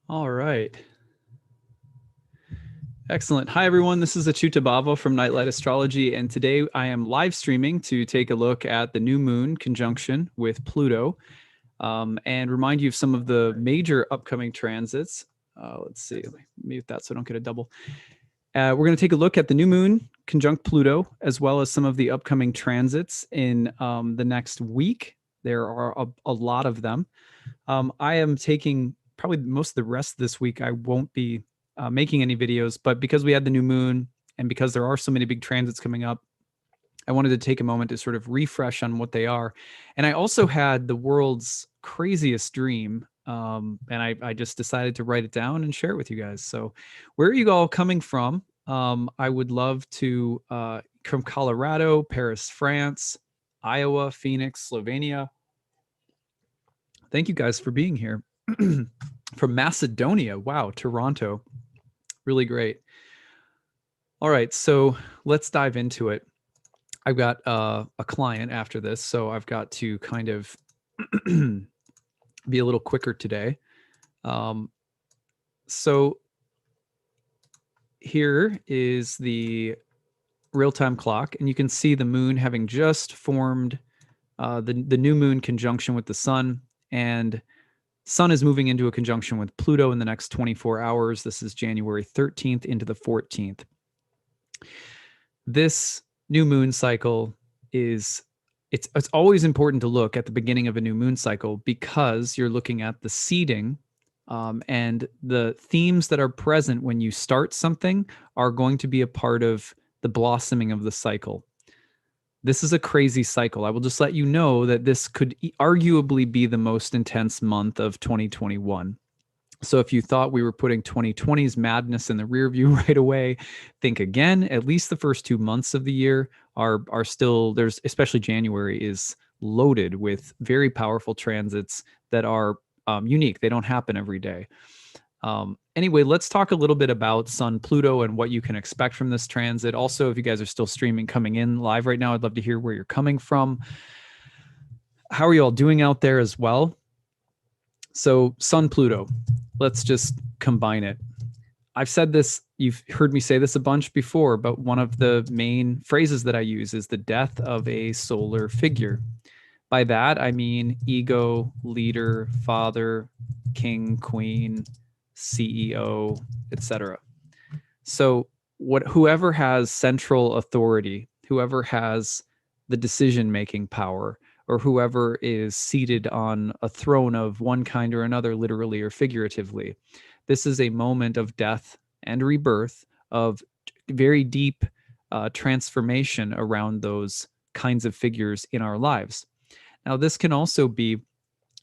All right. Excellent. Hi, everyone. This is Achuta Bavo from Nightlight Astrology, and today I am live streaming to take a look at the new moon conjunction with Pluto and remind you of some of the major upcoming transits. Let's see. Let me mute that so I don't get a double. We're going to take a look at the new moon conjunct Pluto, as well as some of the upcoming transits in the next week. There are a lot of them. I am taking probably most of the rest of this week. I won't be making any videos, but because we had the new moon and because there are so many big transits coming up, I wanted to take a moment to sort of refresh on what they are. And I also had the world's craziest dream. And I just decided to write it down and share it with you guys. So, where are you all coming from? I would love to, from Colorado, Paris, France, Iowa, Phoenix, Slovenia. Thank you guys for being here. From Macedonia. Wow, Toronto. Really great. All right, so let's dive into it. I've got a client after this, so I've got to kind of be a little quicker today. So here is the real-time clock, and you can see the moon having just formed the new moon conjunction with the sun, and Sun is moving into a conjunction with Pluto in the next 24 hours. This is January 13th into the 14th. This new moon cycle is it's always important to look at the beginning of a new moon cycle because you're looking at the seeding and the themes that are present when you start something are going to be a part of the blossoming of the cycle. This is a crazy cycle. I will just let you know that this could arguably be the most intense month of 2021. So if you thought we were putting 2020's madness in the rear view right away, think again. At least the first 2 months of the year are still, there's especially January is loaded with very powerful transits that are unique. They don't happen every day. Anyway, let's talk a little bit about Sun-Pluto and what you can expect from this transit. Also, if you guys are still streaming, coming in live right now, I'd love to hear where you're coming from. How are you all doing out there as well? So Sun-Pluto, let's just combine it. I've said this, you've heard me say this a bunch before, but one of the main phrases that I use is the death of a solar figure. By that, I mean ego, leader, father, king, queen, CEO, etc. So whoever has central authority, whoever has the decision-making power, or whoever is seated on a throne of one kind or another, literally or figuratively, this is a moment of death and rebirth, of very deep transformation around those kinds of figures in our lives. Now, this can also be,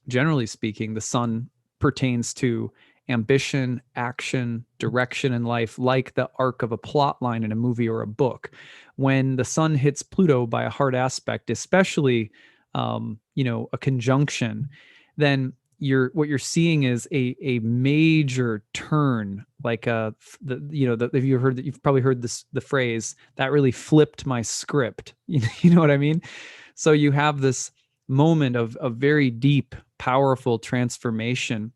generally speaking, the sun pertains to ambition, action, direction in life, like the arc of a plot line in a movie or a book. When the sun hits Pluto by a hard aspect, especially a conjunction, then what you're seeing is a major turn, like if you've probably heard the phrase that really flipped my script. You know what I mean? So you have this moment of very deep, powerful transformation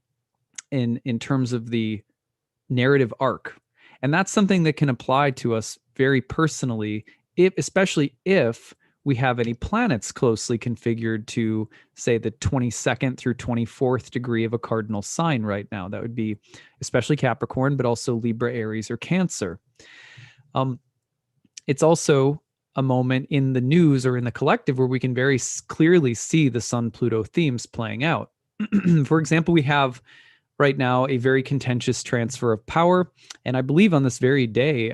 in terms of the narrative arc. And that's something that can apply to us very personally, especially if we have any planets closely configured to, say, the 22nd through 24th degree of a cardinal sign right now. That would be especially Capricorn, but also Libra, Aries, or Cancer. It's also a moment in the news or in the collective where we can very clearly see the Sun-Pluto themes playing out. For example, we have right now a very contentious transfer of power, and I believe on this very day,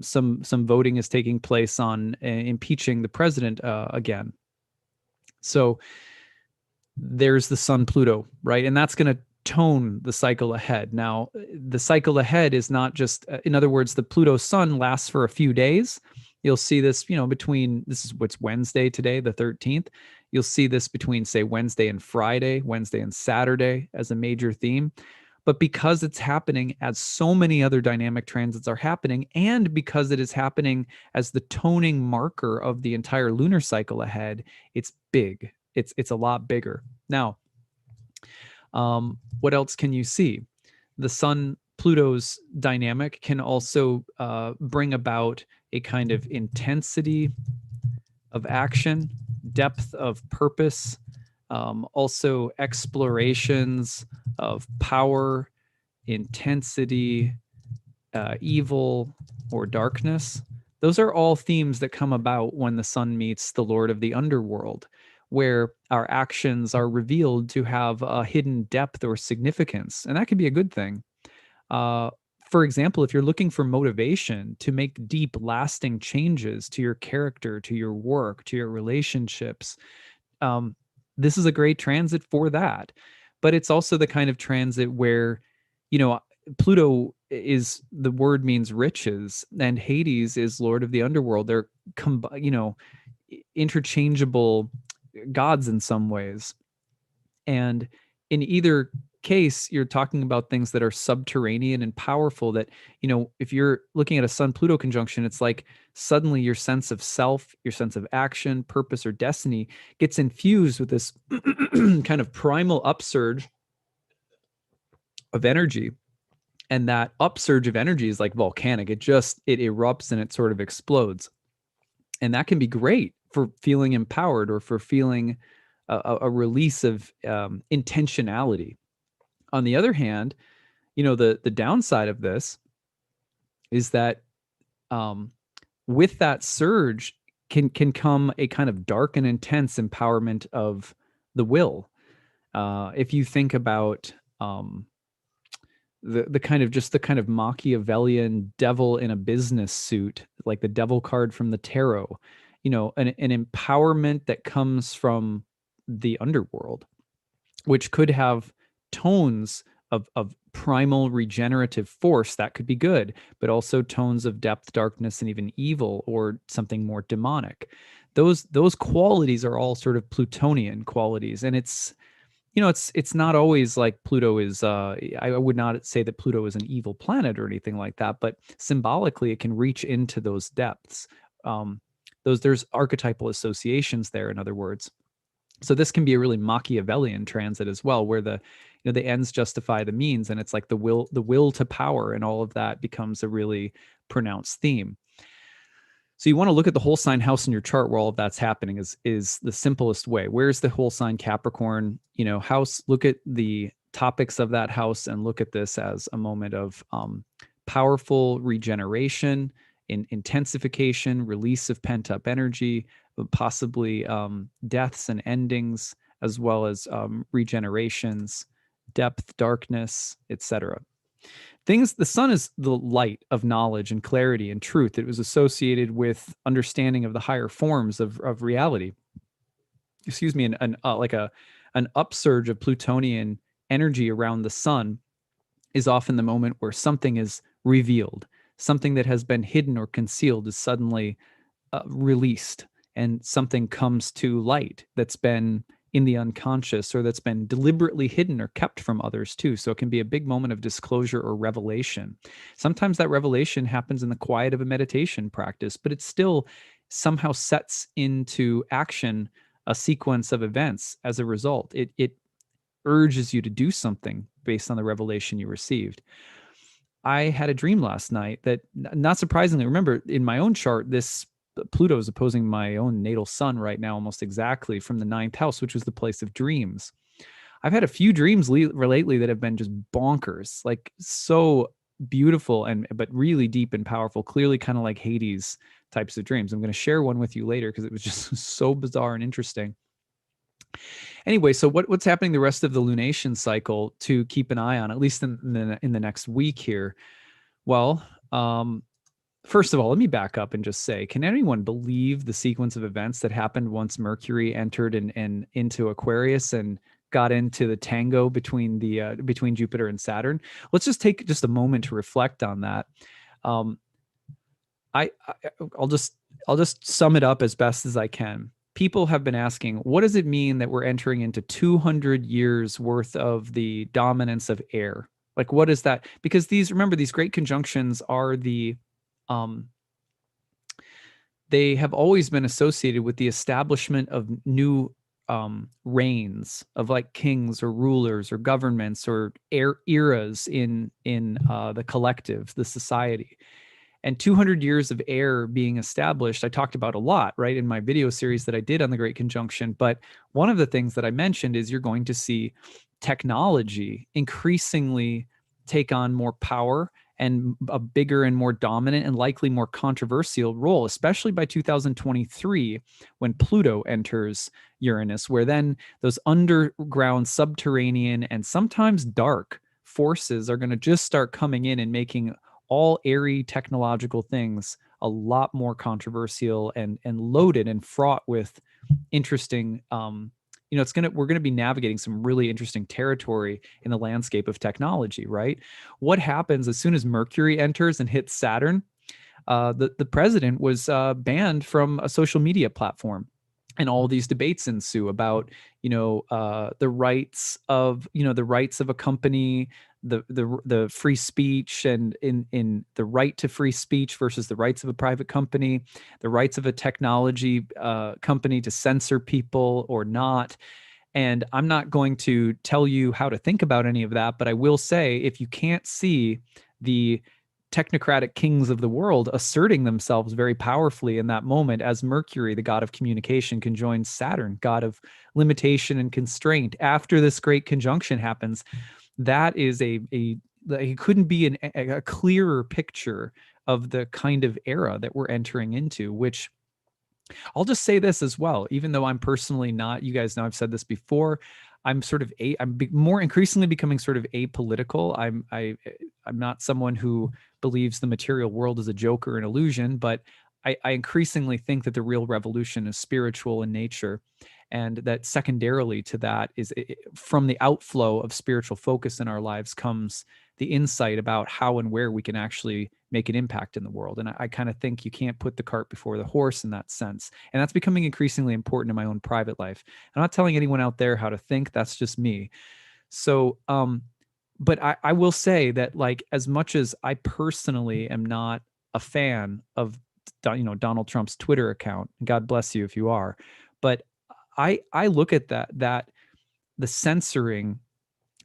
some voting is taking place on impeaching the president again. So there's the Sun-Pluto, right? And that's going to tone the cycle ahead. Now, the cycle ahead is not just, in other words, the Pluto-Sun lasts for a few days. You'll see this, between, this is what's Wednesday today, the 13th. You'll see this between, say, Wednesday and Friday, Wednesday and Saturday as a major theme. But because it's happening as so many other dynamic transits are happening, and because it is happening as the toning marker of the entire lunar cycle ahead, it's big. It's a lot bigger. Now, what else can you see? the Sun Pluto's dynamic can also bring about a kind of intensity of action, depth of purpose, also explorations of power, intensity, evil, or darkness. Those are all themes that come about when the sun meets the Lord of the Underworld, where our actions are revealed to have a hidden depth or significance. And that can be a good thing. Uh, for example, if you're looking for motivation to make deep, lasting changes to your character, to your work, to your relationships, um, this is a great transit for that. But it's also the kind of transit where, you know, Pluto is, the word means riches, and Hades is Lord of the Underworld. They're, interchangeable gods in some ways. And in either case, you're talking about things that are subterranean and powerful that, if you're looking at a Sun Pluto conjunction, it's like suddenly your sense of self, your sense of action, purpose, or destiny gets infused with this kind of primal upsurge of energy. And that upsurge of energy is like volcanic. It erupts and it sort of explodes. And that can be great for feeling empowered or for feeling a release of intentionality. On the other hand, the downside of this is that with that surge can come a kind of dark and intense empowerment of the will. If you think about the kind of Machiavellian devil in a business suit, like the devil card from the tarot, an empowerment that comes from the underworld, which could have tones of primal regenerative force that could be good, but also tones of depth, darkness, and even evil, or something more demonic. Those qualities are all sort of Plutonian qualities, and it's not always like Pluto is, I would not say that Pluto is an evil planet or anything like that, but symbolically it can reach into those depths. There's archetypal associations there, in other words. So this can be a really Machiavellian transit as well, where the ends justify the means, and it's like the will to power, and all of that becomes a really pronounced theme. So you want to look at the whole sign house in your chart where all of that's happening is the simplest way. Where's the whole sign Capricorn, house? Look at the topics of that house and look at this as a moment of powerful regeneration, intensification, release of pent up energy, possibly deaths and endings, as well as regenerations, depth, darkness, etc. The sun is the light of knowledge and clarity and truth. It was associated with understanding of the higher forms of reality. Excuse me, an upsurge of Plutonian energy around the sun is often the moment where something is revealed. Something that has been hidden or concealed is suddenly released, and something comes to light that's been in the unconscious, or that's been deliberately hidden or kept from others too. So it can be a big moment of disclosure or revelation. Sometimes that revelation happens in the quiet of a meditation practice, but it still somehow sets into action a sequence of events as a result. It urges you to do something based on the revelation you received. I had a dream last night that, not surprisingly, remember in my own chart, this Pluto is opposing my own natal sun right now, almost exactly from the 9th house, which was the place of dreams. I've had a few dreams lately that have been just bonkers, like so beautiful but really deep and powerful, clearly kind of like Hades types of dreams. I'm going to share one with you later because it was just so bizarre and interesting. Anyway, so what's happening the rest of the lunation cycle to keep an eye on, at least in the next week here? Well, first of all, let me back up and just say, can anyone believe the sequence of events that happened once Mercury entered and into Aquarius and got into the tango between Jupiter and Saturn? Let's just take just a moment to reflect on that. I'll just sum it up as best as I can. People have been asking, what does it mean that we're entering into 200 years worth of the dominance of air? Like, what is that? Because these great conjunctions are they have always been associated with the establishment of new reigns of like kings or rulers or governments or eras in the collective, the society. And 200 years of air being established, I talked about a lot, right, in my video series that I did on the Great Conjunction. But one of the things that I mentioned is you're going to see technology increasingly take on more power and a bigger and more dominant and likely more controversial role, especially by 2023 when Pluto enters Uranus, where then those underground, subterranean, and sometimes dark forces are going to just start coming in and making all airy technological things a lot more controversial and loaded and fraught with interesting we're going to be navigating some really interesting territory in the landscape of technology, right? What happens as soon as Mercury enters and hits Saturn? The president was banned from a social media platform, and all these debates ensue about the rights of a company, the free speech, and in the right to free speech versus the rights of a private company, the rights of a technology company to censor people or not. And I'm not going to tell you how to think about any of that, but I will say, if you can't see the technocratic kings of the world asserting themselves very powerfully in that moment as Mercury, the god of communication, conjoins Saturn, god of limitation and constraint, after this great conjunction happens, that is it couldn't be a clearer picture of the kind of era that we're entering into, which I'll just say this as well, even though I'm personally not, you guys know I've said this before, I'm more increasingly becoming sort of apolitical. I'm not someone who believes the material world is a joke or an illusion, but I increasingly think that the real revolution is spiritual in nature, and that secondarily to that is from the outflow of spiritual focus in our lives comes the insight about how and where we can actually make an impact in the world. And I kind of think you can't put the cart before the horse in that sense. And that's becoming increasingly important in my own private life. I'm not telling anyone out there how to think. That's just me. So, but I will say that, like, as much as I personally am not a fan of, Donald Trump's Twitter account, God bless you if you are, but I look at that the censoring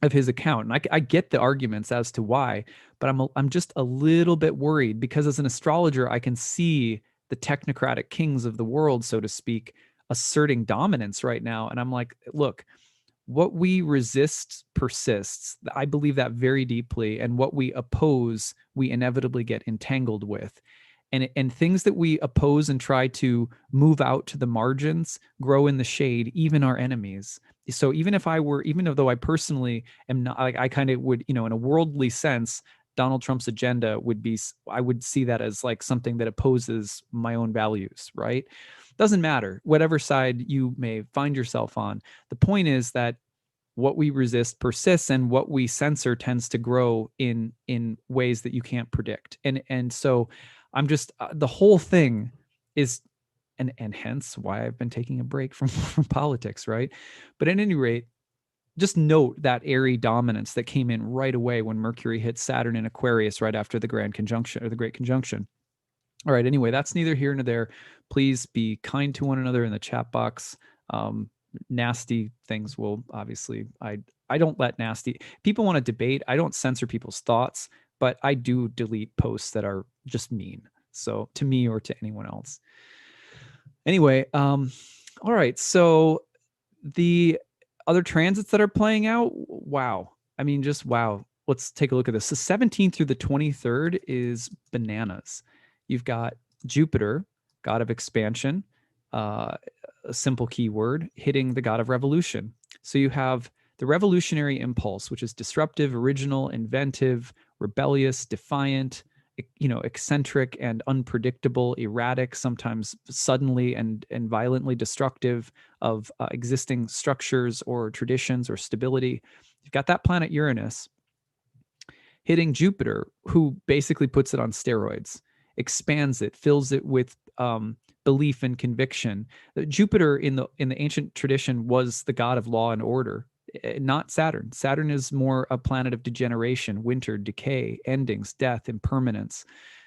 of his account, and I get the arguments as to why, but I'm just a little bit worried, because as an astrologer I can see the technocratic kings of the world, so to speak, asserting dominance right now, and I'm like, look, what we resist persists. I believe that very deeply, and what we oppose we inevitably get entangled with. And things that we oppose and try to move out to the margins grow in the shade, even our enemies. So even though I personally am not, like, I kind of would, in a worldly sense, Donald Trump's agenda would be, I would see that as like something that opposes my own values, right? Doesn't matter, whatever side you may find yourself on. The point is that what we resist persists, and what we censor tends to grow in ways that you can't predict. And so I'm just the whole thing is, and hence why I've been taking a break from politics, right? But at any rate, just note that airy dominance that came in right away when Mercury hit Saturn in Aquarius right after the Grand Conjunction, or the Great Conjunction. All right, anyway, that's neither here nor there. Please be kind to one another in the chat box. Nasty things will obviously, I don't let nasty people want to debate. I don't censor people's thoughts, but I do delete posts that are just mean, so to me or to anyone else. Anyway, all right, so the other transits that are playing out, wow, I mean, just wow. Let's take a look at this. The 17th through the 23rd is bananas. You've got Jupiter, god of expansion, a simple keyword, hitting the god of revolution. So you have the revolutionary impulse, which is disruptive, original, inventive, rebellious, defiant, eccentric and unpredictable, erratic, sometimes suddenly and violently destructive of existing structures or traditions or stability. You've got that planet Uranus hitting Jupiter, who basically puts it on steroids, expands it, fills it with belief and conviction. Jupiter in the ancient tradition was the god of law and order, not Saturn. Saturn is more a planet of degeneration, winter, decay, endings, death, impermanence.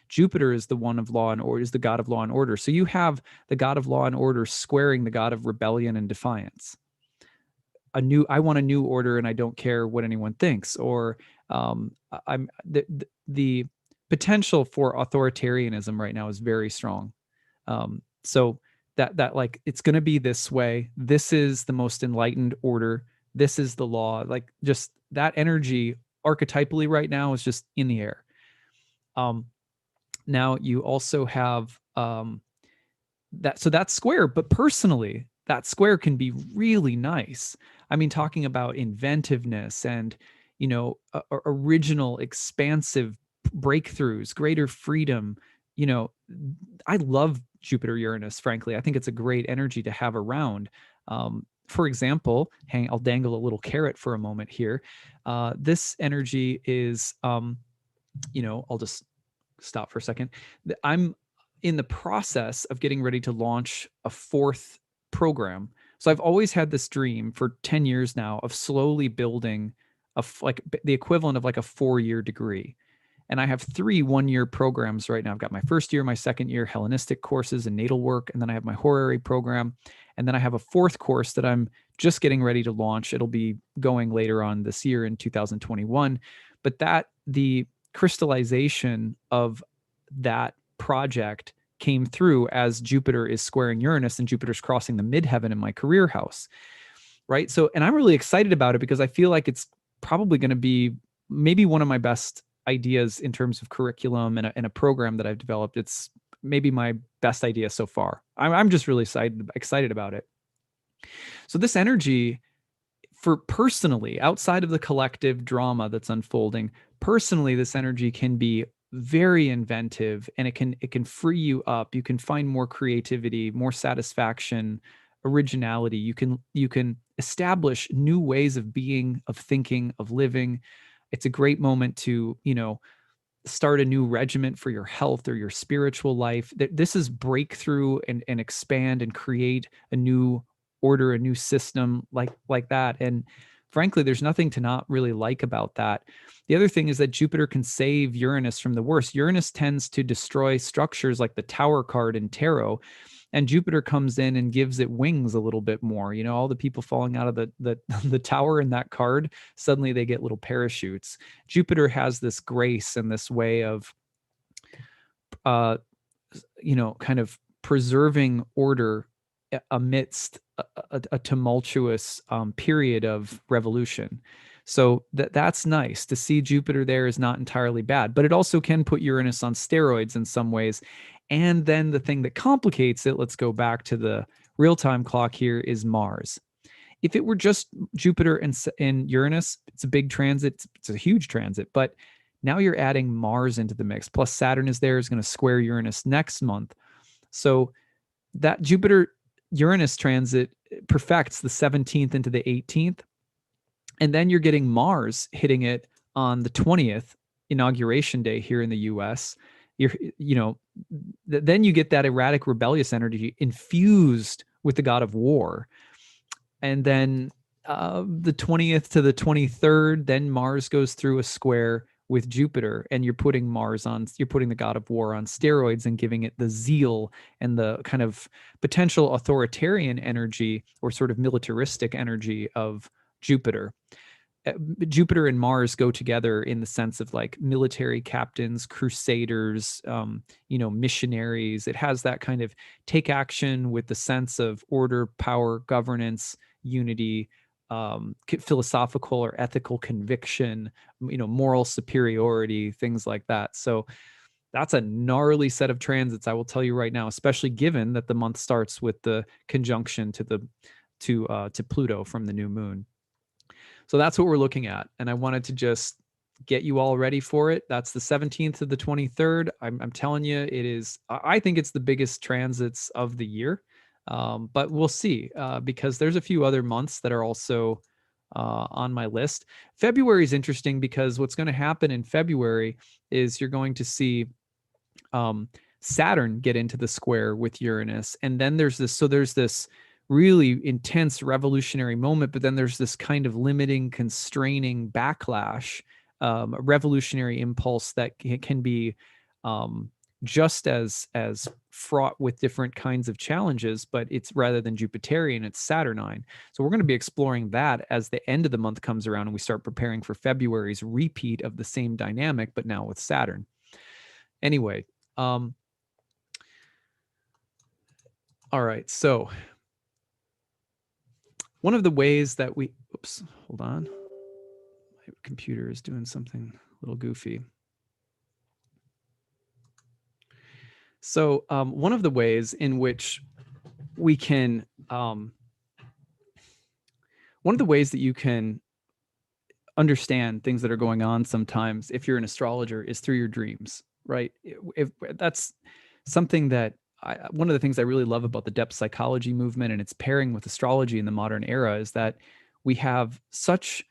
Jupiter is the one of law and order, is the god of law and order. So you have the god of law and order squaring the god of rebellion and defiance, I want a new order and I don't care what anyone thinks, or I'm the potential for authoritarianism right now is very strong. So that like it's going to be this way. This is the most enlightened order. This is the law. Like just that energy archetypally right now is just in the air. Um, Now you also have so that's square, but personally, that square can be really nice. I mean, talking about inventiveness and, original, expansive breakthroughs, greater freedom. You know, I love Jupiter-Uranus, frankly. I think it's a great energy to have around. For example, I'll dangle a little carrot for a moment here. This energy is, I'll just stop for a second. I'm in the process of getting ready to launch a fourth program. So I've always had this dream for 10 years now of slowly building like the equivalent of like a 4-year degree. And I have 3 1-year programs right now. I've got my first year, my second year, Hellenistic courses and natal work. And then I have my horary program. And then I have a fourth course that I'm just getting ready to launch. It'll be going later on this year in 2021. But the crystallization of that project came through as Jupiter is squaring Uranus and Jupiter's crossing the midheaven in my career house. Right. So, and I'm really excited about it because I feel like it's probably going to be maybe one of my best ideas in terms of curriculum and a program that I've developed. It's maybe my best idea so far. I'm just really excited about it. So this energy, for personally, outside of the collective drama that's unfolding, personally, this energy can be very inventive, and it can free you up. You can find more creativity, more satisfaction, originality. You can establish new ways of being, of thinking, of living. It's a great moment to, start a new regiment for your health or your spiritual life. This is breakthrough and expand and create a new order, a new system like that. And frankly, there's nothing to not really like about that. The other thing is that Jupiter can save Uranus from the worst. Uranus tends to destroy structures like the Tower card in tarot, and Jupiter comes in and gives it wings a little bit more. All the people falling out of the tower in that card, suddenly they get little parachutes. Jupiter has this grace and this way of kind of preserving order amidst a tumultuous period of revolution. So that's nice. To see Jupiter there is not entirely bad, but it also can put Uranus on steroids in some ways. And then the thing that complicates it, let's go back to the real-time clock here, is Mars. If it were just Jupiter and Uranus, it's a big transit. It's a huge transit, but now you're adding Mars into the mix. Plus Saturn is going to square Uranus next month. So that Jupiter-Uranus transit perfects the 17th into the 18th. And then you're getting Mars hitting it on the 20th, inauguration day here in the US. Then you get that erratic, rebellious energy infused with the god of war. And then the 20th to the 23rd, then Mars goes through a square with Jupiter, and you're putting the god of war on steroids and giving it the zeal and the kind of potential authoritarian energy or sort of militaristic energy of Jupiter. Jupiter and Mars go together in the sense of like military captains, crusaders, missionaries. It has that kind of take action with the sense of order, power, governance, unity, philosophical or ethical conviction, moral superiority, things like that. So that's a gnarly set of transits, I will tell you right now, especially given that the month starts with the conjunction to Pluto from the new moon. So that's what we're looking at. And I wanted to just get you all ready for it. That's the 17th to the 23rd. I'm telling you, I think it's the biggest transits of the year. But we'll see, because there's a few other months that are also on my list. February is interesting because what's going to happen in February is you're going to see Saturn get into the square with Uranus. And then there's this really intense revolutionary moment, but then there's this kind of limiting, constraining backlash, a revolutionary impulse that can be just as fraught with different kinds of challenges, but it's rather than Jupiterian, it's Saturnine. So we're going to be exploring that as the end of the month comes around and we start preparing for February's repeat of the same dynamic, but now with Saturn. Anyway, all right. So one of the ways that we, oops, hold on. My computer is doing something a little goofy. So one of the ways in which we can, one of the ways that you can understand things that are going on sometimes if you're an astrologer is through your dreams, right? If that's something that one of the things I really love about the depth psychology movement and its pairing with astrology in the modern era is that we have such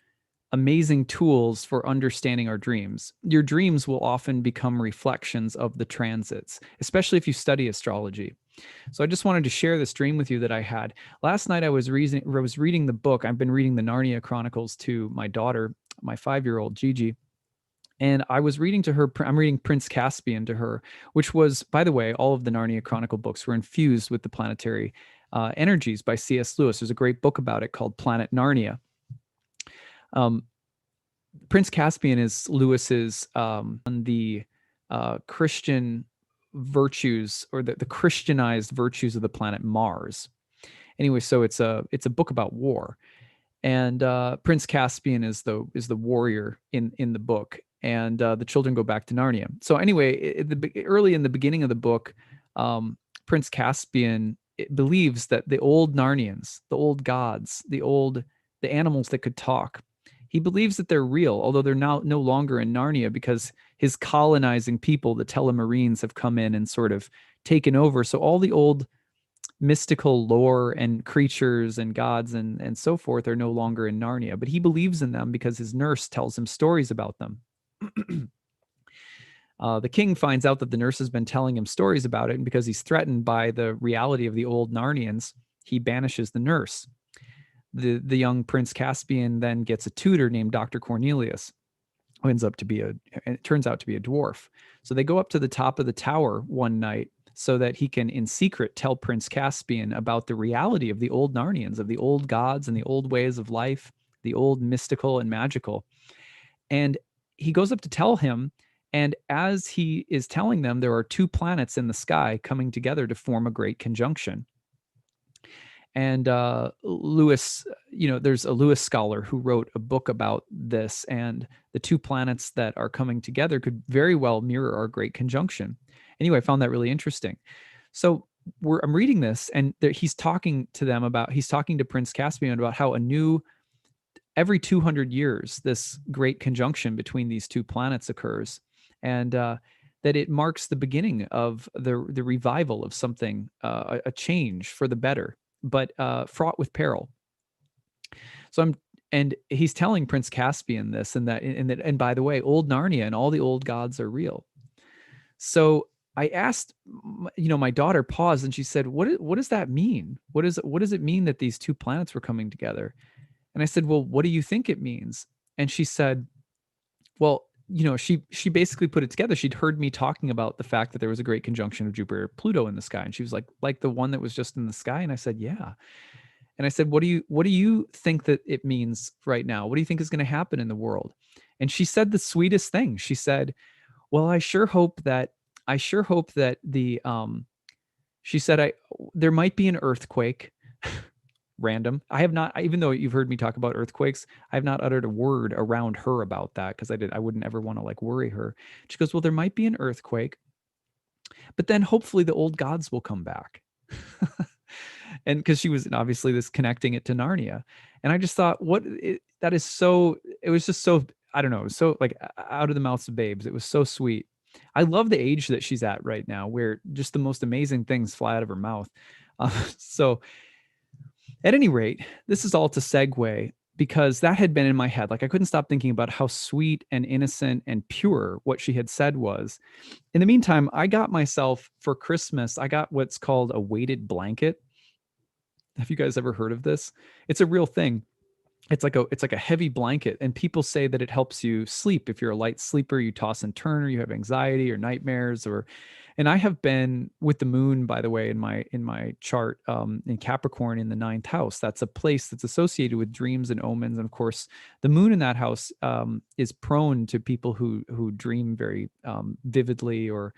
amazing tools for understanding our dreams. Your dreams will often become reflections of the transits, especially if you study astrology. So I just wanted to share this dream with you that I had. Last night I was reading the book. I've been reading the Narnia Chronicles to my daughter, my 5-year-old Gigi. And I was reading to her, I'm reading Prince Caspian to her, which was, by the way, all of the Narnia Chronicle books were infused with the planetary energies by C.S. Lewis. There's a great book about it called Planet Narnia. Prince Caspian is Lewis's the Christian virtues or the Christianized virtues of the planet Mars. Anyway, so it's a book about war, and Prince Caspian is the warrior in the book, and the children go back to Narnia. So anyway, early in the beginning of the book, Prince Caspian believes that the old Narnians, the old gods, the animals that could talk, he believes that they're real, although they're now no longer in Narnia because his colonizing people, the Telemarines, have come in and sort of taken over. So all the old mystical lore and creatures and gods and so forth are no longer in Narnia, but he believes in them because his nurse tells him stories about them. The king finds out that the nurse has been telling him stories about it, and because he's threatened by the reality of the old Narnians, he banishes the nurse. The young Prince Caspian then gets a tutor named Dr. Cornelius, who it turns out to be a dwarf. So they go up to the top of the tower one night so that he can, in secret, tell Prince Caspian about the reality of the old Narnians, of the old gods and the old ways of life, the old mystical and magical. And he goes up to tell him, and as he is telling them, there are two planets in the sky coming together to form a great conjunction. And Lewis, there's a Lewis scholar who wrote a book about this, and the two planets that are coming together could very well mirror our great conjunction. Anyway, I found that really interesting. So I'm reading this, and he's talking to Prince Caspian about how every 200 years, this great conjunction between these two planets occurs, and that it marks the beginning of the revival of something, a change for the better, but fraught with peril. So and he's telling Prince Caspian this, and by the way, old Narnia and all the old gods are real. So I asked, my daughter paused and she said, what does that mean? What does it mean that these two planets were coming together? And I said, well, what do you think it means? And she said, well, she basically put it together. She'd heard me talking about the fact that there was a great conjunction of Jupiter-Pluto in the sky. And she was like the one that was just in the sky. And I said, yeah. And I said, what do you think that it means right now? What do you think is going to happen in the world? And she said the sweetest thing. She said, well, I sure hope that she said, there might be an earthquake. Random. I have not, even though you've heard me talk about earthquakes, I have not uttered a word around her about that because I wouldn't ever want to worry her. She goes, well, there might be an earthquake, but then hopefully the old gods will come back. And because she was obviously connecting it to Narnia. And I just thought, it was just so, I don't know, so out of the mouths of babes. It was so sweet. I love the age that she's at right now, where just the most amazing things fly out of her mouth. So at any rate, this is all to segue because that had been in my head. I couldn't stop thinking about how sweet and innocent and pure what she had said was. In the meantime, I got myself for Christmas, I got what's called a weighted blanket. Have you guys ever heard of this? It's a real thing. it's like a heavy blanket, and people say that it helps you sleep. If you're a light sleeper, you toss and turn, or you have anxiety or nightmares, or and I have been with the moon, by the way, in my chart, in Capricorn in the ninth house. That's a place that's associated with dreams and omens, and of course the moon in that house is prone to people who dream very vividly, or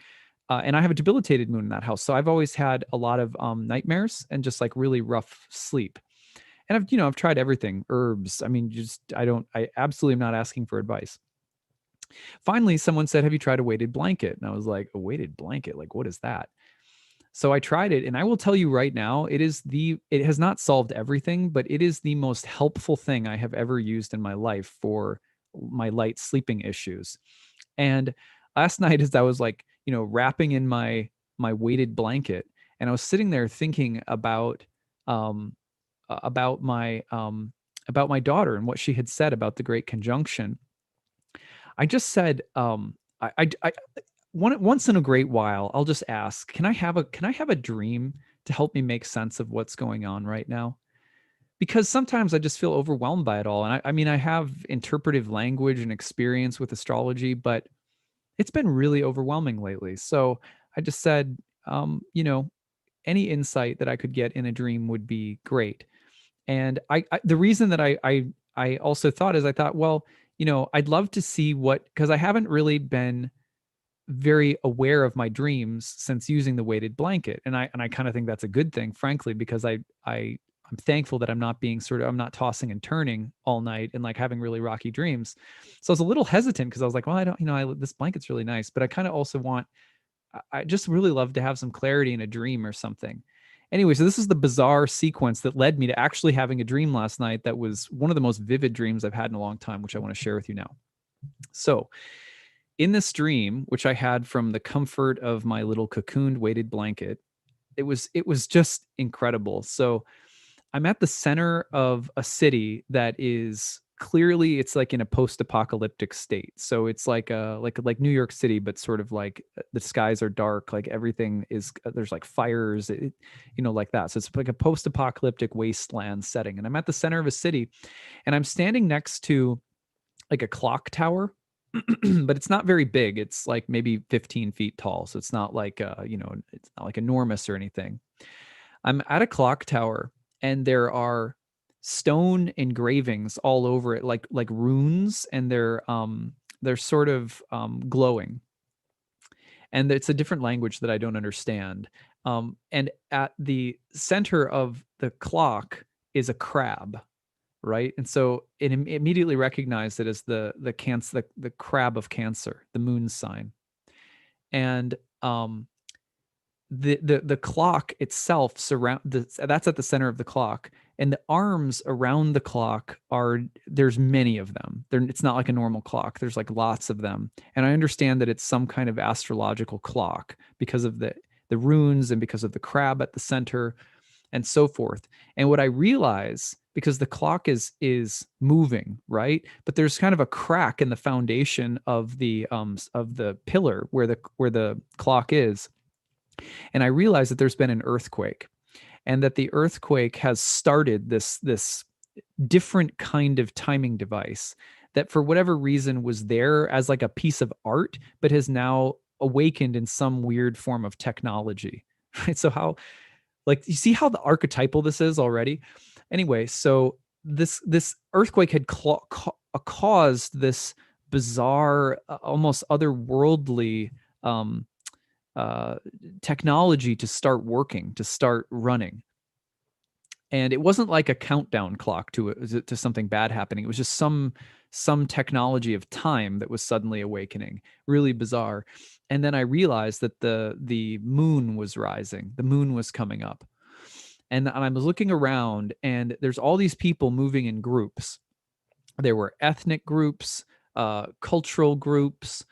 and I have a debilitated moon in that house, so I've always had a lot of nightmares and just like really rough sleep. And I've tried everything, herbs. I mean, just I absolutely am not asking for advice. Finally, someone said, "Have you tried a weighted blanket?" And I was like, "A weighted blanket? Like, what is that?" So I tried it, and I will tell you right now, it has not solved everything, but it is the most helpful thing I have ever used in my life for my light sleeping issues. And last night, as I was like, wrapping in my weighted blanket, and I was sitting there thinking um, about my daughter and what she had said about the Great Conjunction. I just said, once in a great while, I'll just ask, can I have a dream to help me make sense of what's going on right now? Because sometimes I just feel overwhelmed by it all. And I mean, I have interpretive language and experience with astrology, but it's been really overwhelming lately. So I just said, any insight that I could get in a dream would be great. And the reason that I also thought is I thought, well, I'd love to see because I haven't really been very aware of my dreams since using the weighted blanket. And I kind of think that's a good thing, frankly, because I'm thankful that I'm not tossing and turning all night and like having really rocky dreams. So I was a little hesitant because I was like, well, I don't, this blanket's really nice, but I kind of also I just really love to have some clarity in a dream or something. Anyway, so this is the bizarre sequence that led me to actually having a dream last night that was one of the most vivid dreams I've had in a long time, which I want to share with you now. So, in this dream, which I had from the comfort of my little cocooned weighted blanket, it was just incredible. So, I'm at the center of a city that is clearly it's like in a post-apocalyptic state. So it's like New York City, but sort of like the skies are dark, like everything is there's like fires, like that. So it's like a post-apocalyptic wasteland setting. And I'm at the center of a city, and I'm standing next to like a clock tower. But it's not very big. It's like maybe 15 feet tall. So it's not like it's not like enormous or anything. I'm at a clock tower, and there are stone engravings all over it, like runes, and they're sort of glowing. And it's a different language that I don't understand. And at the center of the clock is a crab, right? And so it immediately recognized it as the crab of Cancer, the moon sign. And the clock itself that's at the center of the clock, and the arms around the clock there's many of them. It's not like a normal clock. There's like lots of them, and I understand that it's some kind of astrological clock because of the runes and because of the crab at the center and so forth. And what I realize, because the clock is moving, right, but there's kind of a crack in the foundation of the pillar where the clock is, and I realized that there's been an earthquake, and that the earthquake has started this different kind of timing device that for whatever reason was there as like a piece of art, but has now awakened in some weird form of technology. Right? So how, like, you see how the archetypal this is already? Anyway, so this earthquake had caused this bizarre, almost otherworldly um, technology to start working, to start running. And it wasn't like a countdown clock to something bad happening. It was just some technology of time that was suddenly awakening. Really bizarre. And then I realized that the moon was rising. The moon was coming up. And I was looking around, and there's all these people moving in groups. There were ethnic groups, cultural groups,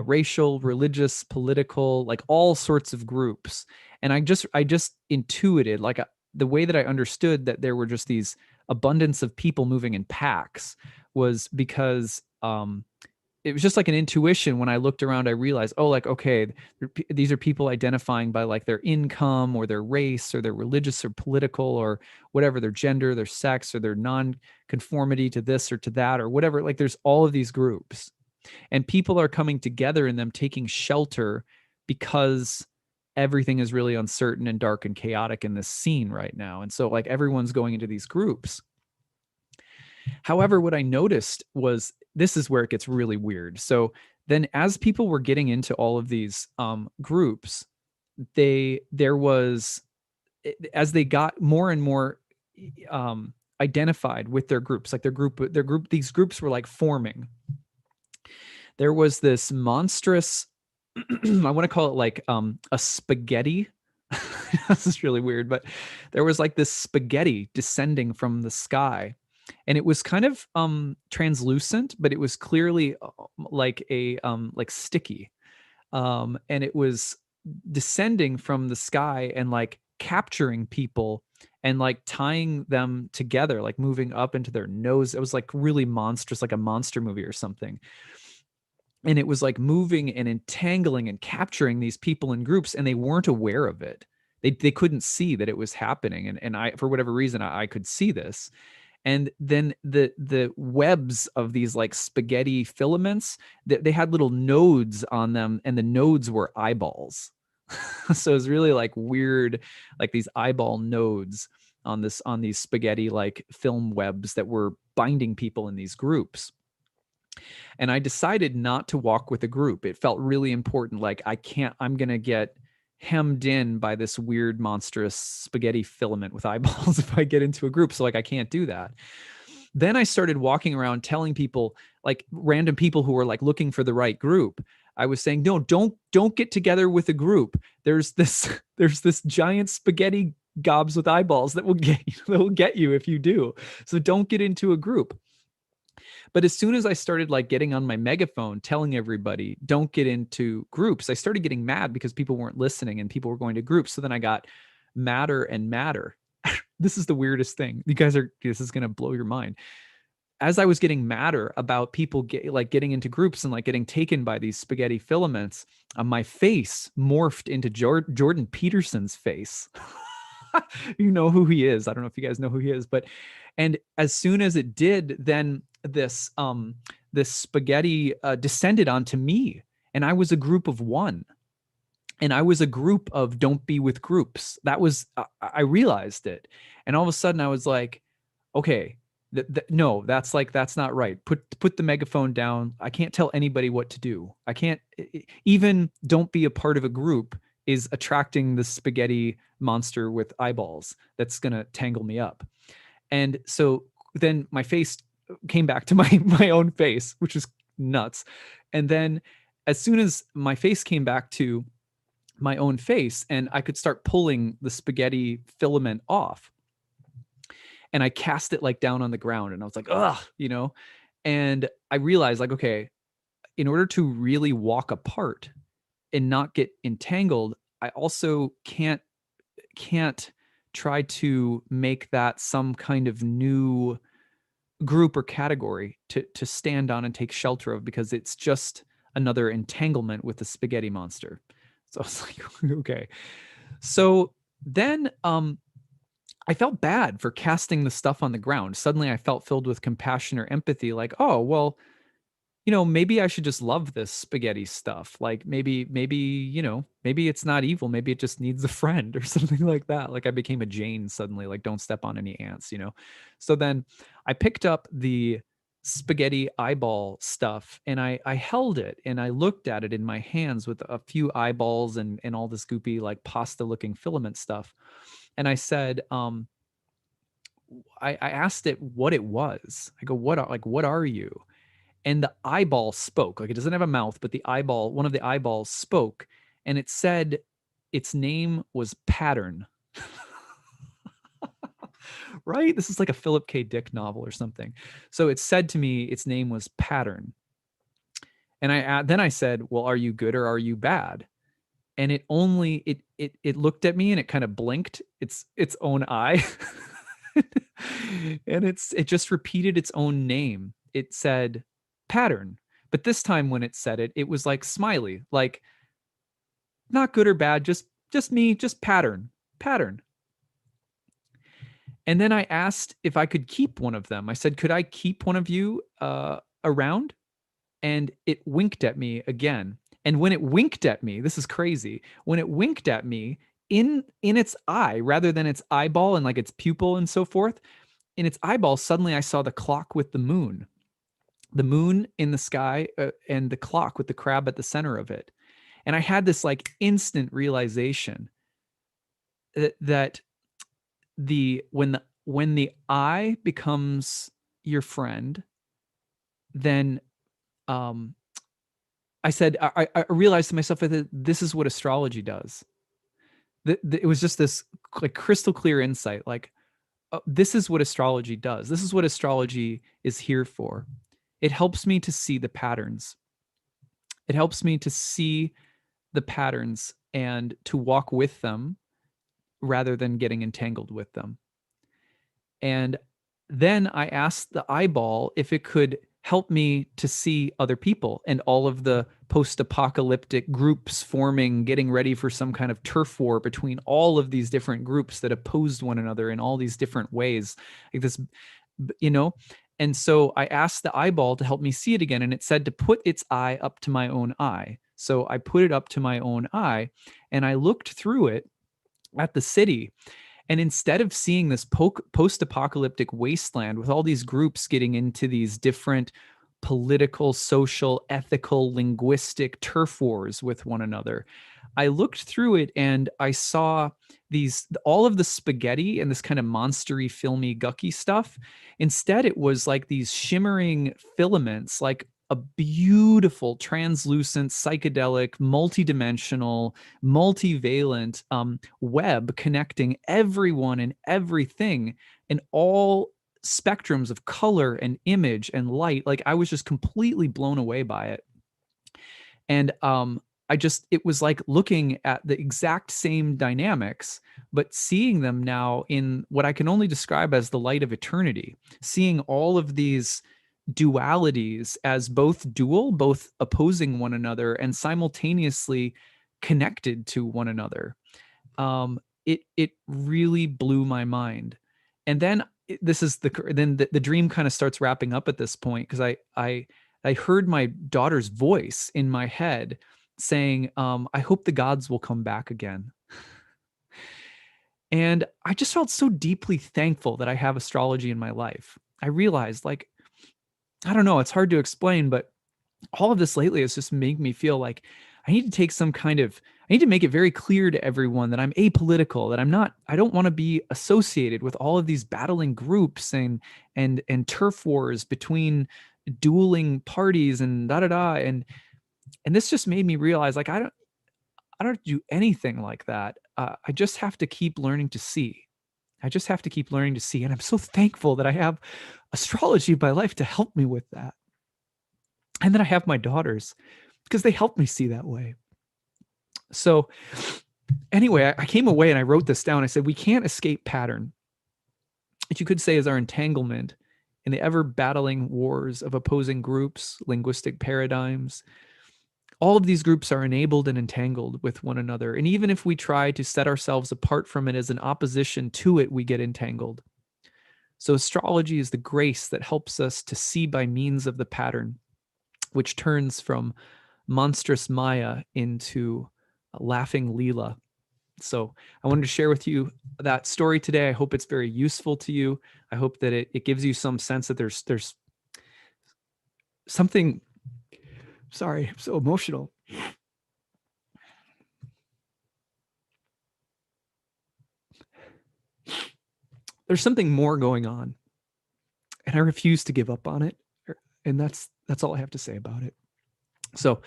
racial, religious, political, like all sorts of groups. And I just intuited, like the way that I understood that there were just these abundance of people moving in packs was because it was just like an intuition. When I looked around, I realized, oh, like, okay, these are people identifying by like their income or their race or their religious or political or whatever, their gender, their sex, or their non-conformity to this or to that or whatever. Like there's all of these groups, and people are coming together in them, taking shelter because everything is really uncertain and dark and chaotic in this scene right now. And so like everyone's going into these groups. However, what I noticed was, this is where it gets really weird. So then as people were getting into all of these groups, there was, as they got more and more identified with their groups, like these groups were like forming. There was this monstrous, I want to call it like a spaghetti. This is really weird, but there was like this spaghetti descending from the sky, and it was kind of translucent, but it was clearly like a like sticky, and it was descending from the sky and like capturing people and like tying them together, like moving up into their nose. It was like really monstrous, like a monster movie or something. And it was like moving and entangling and capturing these people in groups, and they weren't aware of it. They couldn't see that it was happening, and I, for whatever reason, I could see this. And then the webs of these like spaghetti filaments, they had little nodes on them, and the nodes were eyeballs. So it was really like weird, like these eyeball nodes on these spaghetti like film webs that were binding people in these groups. And I decided not to walk with a group. It felt really important. Like I'm going to get hemmed in by this weird, monstrous spaghetti filament with eyeballs if I get into a group. So like, I can't do that. Then I started walking around telling people, like random people who were like looking for the right group. I was saying, no, don't get together with a group. There's this giant spaghetti gobs with eyeballs that will get you if you do. So don't get into a group. But as soon as I started like getting on my megaphone telling everybody don't get into groups, I started getting mad because people weren't listening and people were going to groups. So then I got madder and madder. This is the weirdest thing. This is going to blow your mind. As I was getting madder about people getting into groups and like getting taken by these spaghetti filaments, my face morphed into Jordan Peterson's face. You know who he is. I don't know if you guys know who he is, but, and as soon as it did, then this spaghetti descended onto me, and I was a group of one, and I was a group of don't be with groups. That was, I realized it. And all of a sudden I was like, okay, no, that's not right. Put the megaphone down. I can't tell anybody what to do. I can't even don't be a part of a group is attracting the spaghetti monster with eyeballs that's going to tangle me up. And so then my face came back to my own face, which is nuts. And then as soon as my face came back to my own face and I could start pulling the spaghetti filament off, and I cast it like down on the ground, and I was like, ugh, and I realized like, okay, in order to really walk apart and not get entangled, I also can't try to make that some kind of new group or category to stand on and take shelter of, because it's just another entanglement with the spaghetti monster. So I was like, okay. So then I felt bad for casting the stuff on the ground. Suddenly I felt filled with compassion or empathy, like, oh, well, maybe I should just love this spaghetti stuff. Like maybe, maybe it's not evil. Maybe it just needs a friend or something like that. Like I became a Jane suddenly, like don't step on any ants, So then I picked up the spaghetti eyeball stuff, and I held it and I looked at it in my hands with a few eyeballs and all this goopy, like pasta looking filament stuff. And I said, I asked it what it was. I go, what are you? And the eyeball spoke. Like it doesn't have a mouth, but one of the eyeballs spoke, and it said its name was Pattern. Right? This is like a Philip K. Dick novel or something. So it said to me its name was Pattern. And then I said, well, are you good or are you bad? And it looked at me and it kind of blinked its own eye. And it just repeated its own name. It said Pattern. But this time when it said it, it was like smiley, like not good or bad, just me, just pattern. And then I asked if I could keep one of them. I said, could I keep one of you around? And it winked at me again. And when it winked at me, this is crazy. When it winked at me in its eye, rather than its eyeball and like its pupil and so forth, in its eyeball, suddenly I saw the clock with the moon in the sky, and the clock with the crab at the center of it. And I had this like instant realization that when the eye becomes your friend, then I said, I realized to myself that this is what astrology does. It was just this like crystal clear insight, like, this is what astrology does. This is what astrology is here for. It helps me to see the patterns. It helps me to see the patterns and to walk with them rather than getting entangled with them. And then I asked the eyeball if it could help me to see other people and all of the post-apocalyptic groups forming, getting ready for some kind of turf war between all of these different groups that opposed one another in all these different ways, like this, you know. And so I asked the eyeball to help me see it again, and it said to put its eye up to my own eye. So I put it up to my own eye, and I looked through it at the city. And instead of seeing this post-apocalyptic wasteland with all these groups getting into these different political, social, ethical, linguistic turf wars with one another, I looked through it and I saw all of the spaghetti and this kind of monstery, filmy, gucky stuff. Instead, it was like these shimmering filaments, like a beautiful, translucent, psychedelic, multidimensional, multivalent web connecting everyone and everything in all spectrums of color and image and light. Like I was just completely blown away by it. And it was like looking at the exact same dynamics, but seeing them now in what I can only describe as the light of eternity, seeing all of these dualities as both dual, both opposing one another and simultaneously connected to one another. It really blew my mind. And then the dream kind of starts wrapping up at this point, because I heard my daughter's voice in my head saying, I hope the gods will come back again. And I just felt so deeply thankful that I have astrology in my life. I realized, like, I don't know, it's hard to explain, but all of this lately has just made me feel like I need to make it very clear to everyone that I'm apolitical, that I don't want to be associated with all of these battling groups and turf wars between dueling parties and da da da. And this just made me realize, like, I don't do anything like that. I just have to keep learning to see. I just have to keep learning to see. And I'm so thankful that I have astrology in my life to help me with that. And then I have my daughters, because they help me see that way. So anyway, I came away and I wrote this down. I said, we can't escape pattern, which you could say is our entanglement in the ever battling wars of opposing groups, linguistic paradigms. All of these groups are enabled and entangled with one another. And even if we try to set ourselves apart from it as an opposition to it, we get entangled. So astrology is the grace that helps us to see by means of the pattern, which turns from monstrous Maya into laughing Leela. So I wanted to share with you that story today. I hope it's very useful to you. I hope that it gives you some sense that there's something. Sorry, I'm so emotional. There's something more going on, and I refuse to give up on it. And that's all I have to say about it. So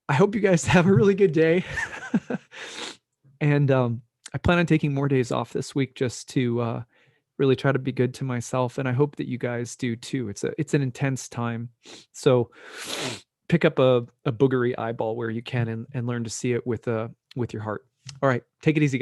I hope you guys have a really good day. And I plan on taking more days off this week just to really try to be good to myself. And I hope that you guys do too. It's an intense time. So pick up a boogery eyeball where you can and learn to see it with your heart. All right. Take it easy, guys.